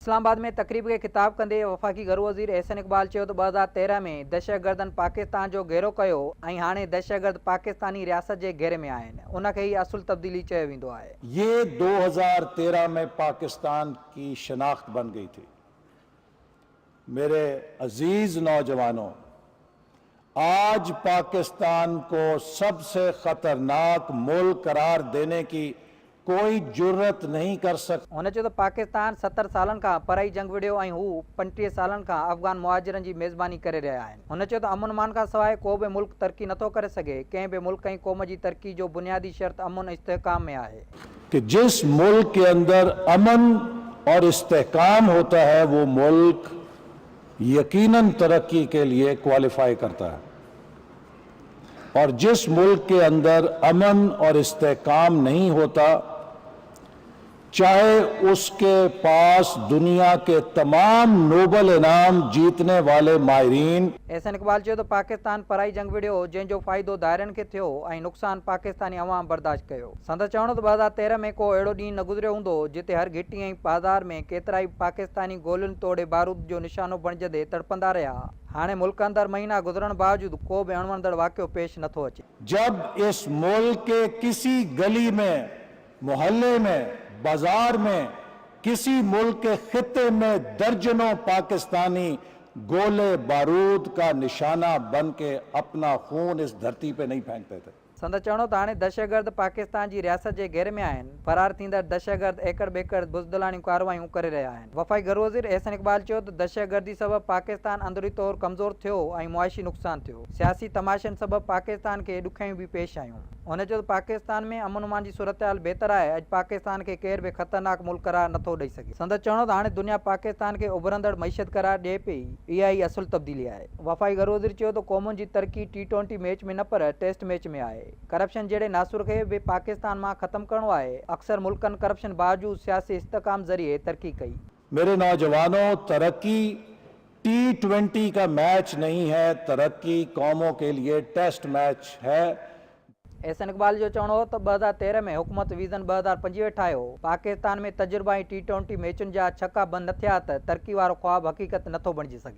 इस्लामाबाद में तकरीब खे ख़िताब कंदे वफ़ाक़ी घरू वज़ीर एहसन इक़बाल चयो त 2013 में दहशतगर्दनि पाकिस्तान जो घेरो कयो ऐं हाणे दहशतगर्द पाकिस्तानी रियासत जे घेरे में आहिनि। उनखे ई असुल तब्दीली चयो वेंदो आहे। ये 2013 में पाकिस्तान की शनाख्त बन गई थी। मेरे अजीज नौजवानों, आज पाकिस्तान को सबसे खतरनाक मुल्क करार देने की कोई जुर्रत नहीं कर सकता। हुन चयो त पाकिस्तान 70 सालनि खां पराई जंग विड़ियो ऐं हू 35 सालनि खां अफ़गान मुहाजिरनि जी मेज़बानी करे रहिया आहिनि। हुन चयो त अमन मान खां सवाइ को बि मुल्क तरक़ी नथो करे सघे। कंहिं बि मुल्क ऐं क़ौम जी तरक़ी जो बुनियादी शर्त अमन इस्तेहकाम में आहे कि जिस मुल्क के अंदर अमन और इस्तेहकाम होता है वो मुल्क यकीनन तरक्की के लिए क्वालिफाई करता है, और जिस मुल्क के अंदर अमन और इस्तेहकाम नहीं होता, चाहे उसके पास दुनिया के तमाम नोबल इनाम जीतने वाले माहिरीन। एहसन इक़बाल चयो त पाकिस्तान पराई जंग विड़ियो जंहिंजो फ़ाइदो दायरनि खे थियो ऐं नुक़सान पाकिस्तानी अवाम बर्दाश्त कयो। संदसि चवण त 2013 में को अहिड़ो ॾींहुं न गुज़रियो हूंदो जिते हर घिटी ऐं बाज़ार में केतिरा ई पाकिस्तानी गोलियुनि तोड़े बारूद जो निशानो बणिजंदे तड़पंदा रहिया। हाणे मुल्क अंदर महीना गुज़रण बावजूद को बि अणवंदड़ वाक़ियो पेश नथो अचे। जब इस मुल्क के किसी गली में, मोहल्ले में, बाजार में, किसी मुल्क के खित्ते में दर्जनों पाकिस्तानी गोले बारूद का निशाना बन के अपना खून इस धरती पे नहीं फेंकते थे। संदसि चवणो त हाणे दहशतगर्द पाकिस्तान जी रियासत जे घेरे में आहिनि। फरार थींदड़ दहशतगर्द एकड़ बेकड़ बुज़दिलानी कार्रवायूं करे रहिया आहिनि। वफ़ाक़ी घरू वज़ीर एहसन इक़बाल चयो त दहशतगर्दी सबबि पाकिस्तान अंदरूनी तौर कमज़ोर थियो ऐं मुआशी नुक़सान थियो। सियासी तमाशनि सबबि पाकिस्तान खे ॾुखियाऊं बि पेश आयूं। हुन चयो त पाकिस्तान में अमन अमान जी सूरतहाल बहितर आहे। अॼु पाकिस्तान खे केर बि ख़तरनाक मुल्क करार नथो ॾेई सघे। संदसि चवणो त हाणे दुनिया पाकिस्तान खे उभरंदड़ मईशत करार ॾिए पई। इहा ई असुल तब्दीली आहे। वफ़ाक़ी घरू वज़ीर चयो त क़ौमुनि जी तरक़ी T20 मैच में न पर टेस्ट मैच में आहे। करप्शन जहिड़े नासुर खे बि पाकिस्तान मां ख़त्म करणो आहे। अक्सर मुल्कनि करप्शन बावजूद सियासी इस्तेहकाम ज़रिए तरक्की कई। मेरे नौजवानों, तरक्की T20 का मैच नहीं है, तरक्की कौमों के लिए टेस्ट मैच है। एहसन इक़बाल जो चवणो हो त 2013 में हुकूमत विज़न 2025 ठाहियो। पाकिस्तान में तजुर्बा ऐं T20 मैचुनि जा छक्का बंदि न थिया त तरक़ी वारो ख़्वाबु हक़ीक़त नथो बणिजी सघे।